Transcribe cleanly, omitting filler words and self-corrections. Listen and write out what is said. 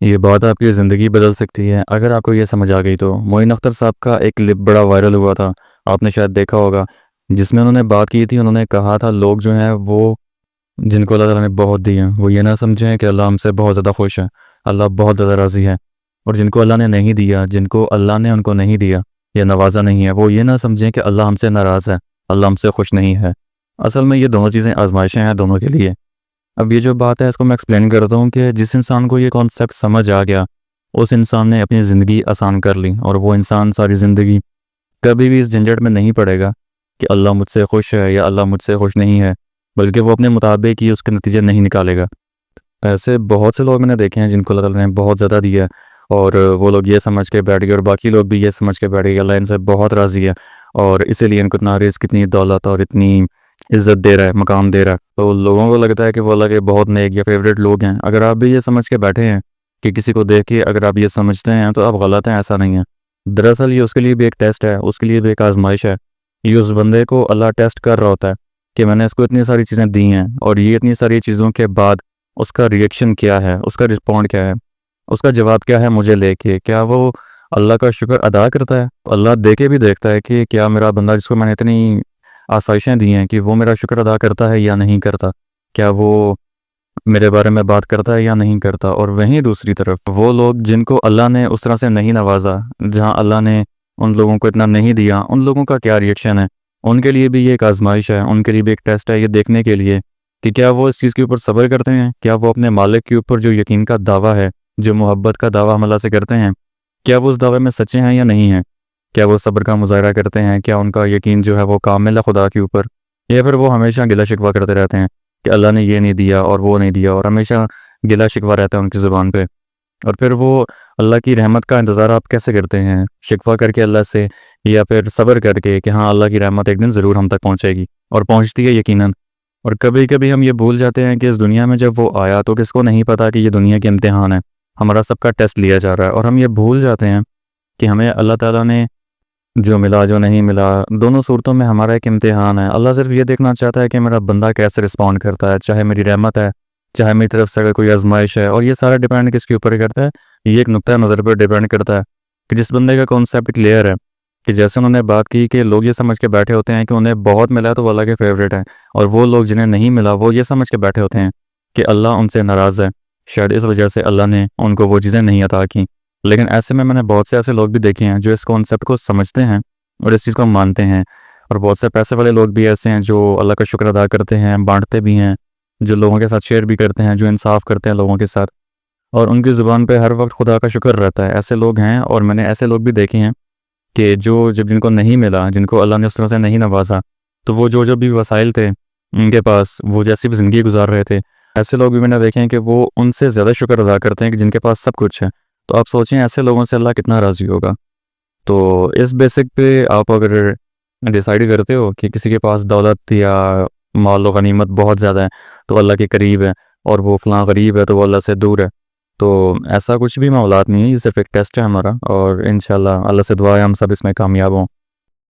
یہ بات آپ کی زندگی بدل سکتی ہے اگر آپ کو یہ سمجھ آ گئی تو۔ معین اختر صاحب کا ایک کلپ بڑا وائرل ہوا تھا، آپ نے شاید دیکھا ہوگا، جس میں انہوں نے بات کی تھی۔ انہوں نے کہا تھا لوگ جو ہیں وہ، جن کو اللہ تعالیٰ نے بہت دی ہیں، وہ یہ نہ سمجھیں کہ اللہ ہم سے بہت زیادہ خوش ہے، اللہ بہت زیادہ راضی ہے، اور جن کو اللہ نے نہیں دیا، جن کو اللہ نے ان کو نہیں دیا یا نوازا نہیں ہے، وہ یہ نہ سمجھیں کہ اللہ ہم سے ناراض ہے، اللہ ہم سے خوش نہیں ہے۔ اصل میں یہ دونوں چیزیں آزمائشیں ہیں دونوں کے لیے۔ اب یہ جو بات ہے اس کو میں ایکسپلین کرتا ہوں کہ جس انسان کو یہ کانسیپٹ سمجھ آ گیا، اس انسان نے اپنی زندگی آسان کر لی، اور وہ انسان ساری زندگی کبھی بھی اس جھنجھٹ میں نہیں پڑے گا کہ اللہ مجھ سے خوش ہے یا اللہ مجھ سے خوش نہیں ہے، بلکہ وہ اپنے مطابق ہی اس کے نتیجے نہیں نکالے گا۔ ایسے بہت سے لوگ میں نے دیکھے ہیں جن کو اللہ تعالیٰ نے بہت زیادہ دیا ہے، اور وہ لوگ یہ سمجھ کے بیٹھ گئے، اور باقی لوگ بھی یہ سمجھ کے بیٹھ گئے کہ اللہ ان سے بہت راضی ہے، اور اسی لیے ان کو اتنا رزق، اتنی دولت اور اتنی عزت دے رہا ہے، مقام دے رہا ہے۔ تو لوگوں کو لگتا ہے کہ وہ اللہ کے بہت نیک یا فیوریٹ لوگ ہیں۔ اگر آپ بھی یہ سمجھ کے بیٹھے ہیں کہ کسی کو دیکھ کے اگر آپ یہ سمجھتے ہیں تو آپ غلط ہیں، ایسا نہیں ہے۔ دراصل یہ اس کے لیے بھی ایک ٹیسٹ ہے، اس کے لیے بھی ایک آزمائش ہے۔ یہ اس بندے کو اللہ ٹیسٹ کر رہا ہوتا ہے کہ میں نے اس کو اتنی ساری چیزیں دی ہیں، اور یہ اتنی ساری چیزوں کے بعد اس کا ریئیکشن کیا ہے، اس کا رسپونڈ کیا ہے، اس کا جواب کیا ہے مجھے لے کے۔ کیا وہ اللہ کا شکر ادا کرتا ہے؟ اللہ دے کے بھی دیکھتا ہے کہ کیا میرا بندہ جس کو میں نے اتنی آسائشیں دی ہیں کہ وہ میرا شکر ادا کرتا ہے یا نہیں کرتا، کیا وہ میرے بارے میں بات کرتا ہے یا نہیں کرتا۔ اور وہیں دوسری طرف وہ لوگ جن کو اللہ نے اس طرح سے نہیں نوازا، جہاں اللہ نے ان لوگوں کو اتنا نہیں دیا، ان لوگوں کا کیا ریئیکشن ہے، ان کے لیے بھی یہ ایک آزمائش ہے، ان کے لیے بھی ایک ٹیسٹ ہے، یہ دیکھنے کے لیے کہ کیا وہ اس چیز کے اوپر صبر کرتے ہیں، کیا وہ اپنے مالک کے اوپر جو یقین کا دعویٰ ہے، جو محبت کا دعویٰ ہم اللہ سے کرتے ہیں، کیا وہ اس دعوے میں سچے ہیں یا نہیں ہیں، کیا وہ صبر کا مظاہرہ کرتے ہیں، کیا ان کا یقین جو ہے وہ کامل ہے خدا کے اوپر، یا پھر وہ ہمیشہ گلہ شکوہ کرتے رہتے ہیں کہ اللہ نے یہ نہیں دیا اور وہ نہیں دیا، اور ہمیشہ گلہ شکوہ رہتا ہے ان کی زبان پہ۔ اور پھر وہ اللہ کی رحمت کا انتظار آپ کیسے کرتے ہیں؟ شکوہ کر کے اللہ سے، یا پھر صبر کر کے کہ ہاں اللہ کی رحمت ایک دن ضرور ہم تک پہنچے گی، اور پہنچتی ہے یقیناً۔ اور کبھی کبھی ہم یہ بھول جاتے ہیں کہ اس دنیا میں جب وہ آیا تو کس کو نہیں پتا کہ یہ دنیا کے امتحان ہے، ہمارا سب کا ٹیسٹ لیا جا رہا ہے، اور ہم یہ بھول جاتے ہیں کہ ہمیں اللہ تعالیٰ نے جو ملا جو نہیں ملا، دونوں صورتوں میں ہمارا ایک امتحان ہے۔ اللہ صرف یہ دیکھنا چاہتا ہے کہ میرا بندہ کیسے رسپونڈ کرتا ہے، چاہے میری رحمت ہے، چاہے میری طرف سے اگر کوئی آزمائش ہے، اور یہ سارا ڈیپینڈ کس کے اوپر کرتا ہے؟ یہ ایک نقطۂ نظر پر ڈیپینڈ کرتا ہے کہ جس بندے کا کانسیپٹ کلیئر ہے، کہ جیسے انہوں نے بات کی کہ لوگ یہ سمجھ کے بیٹھے ہوتے ہیں کہ انہیں بہت ملا تو وہ اللہ کے فیوریٹ ہیں، اور وہ لوگ جنہیں نہیں ملا وہ یہ سمجھ کے بیٹھے ہوتے ہیں کہ اللہ ان سے ناراض ہے، شاید اس وجہ سے اللہ نے ان کو وہ چیزیں نہیں عطا کیں۔ لیکن ایسے میں نے بہت سے ایسے لوگ بھی دیکھے ہیں جو اس کانسیپٹ کو سمجھتے ہیں اور اس چیز کو مانتے ہیں، اور بہت سے پیسے والے لوگ بھی ایسے ہیں جو اللہ کا شکر ادا کرتے ہیں، بانٹتے بھی ہیں، جو لوگوں کے ساتھ شیئر بھی کرتے ہیں، جو انصاف کرتے ہیں لوگوں کے ساتھ، اور ان کی زبان پہ ہر وقت خدا کا شکر رہتا ہے۔ ایسے لوگ ہیں، اور میں نے ایسے لوگ بھی دیکھے ہیں کہ جب جن کو نہیں ملا، جن کو اللہ نے اس طرح سے نہیں نوازا، تو وہ جو بھی وسائل تھے ان کے پاس، وہ جیسی بھی زندگی گزار رہے تھے، ایسے لوگ بھی میں نے دیکھے ہیں کہ وہ ان سے زیادہ شکر ادا کرتے ہیں کہ جن کے پاس سب کچھ ہے۔ تو آپ سوچیں ایسے لوگوں سے اللہ کتنا راضی ہوگا۔ تو اس بیسک پہ آپ اگر ڈیسائیڈ کرتے ہو کہ کسی کے پاس دولت یا مال و غنیمت بہت زیادہ ہے تو اللہ کے قریب ہے، اور وہ فلاں غریب ہے تو وہ اللہ سے دور ہے، تو ایسا کچھ بھی معاملات نہیں ہے، یہ صرف ایک ٹیسٹ ہے ہمارا، اور انشاءاللہ اللہ سے دعا ہے ہم سب اس میں کامیاب ہوں۔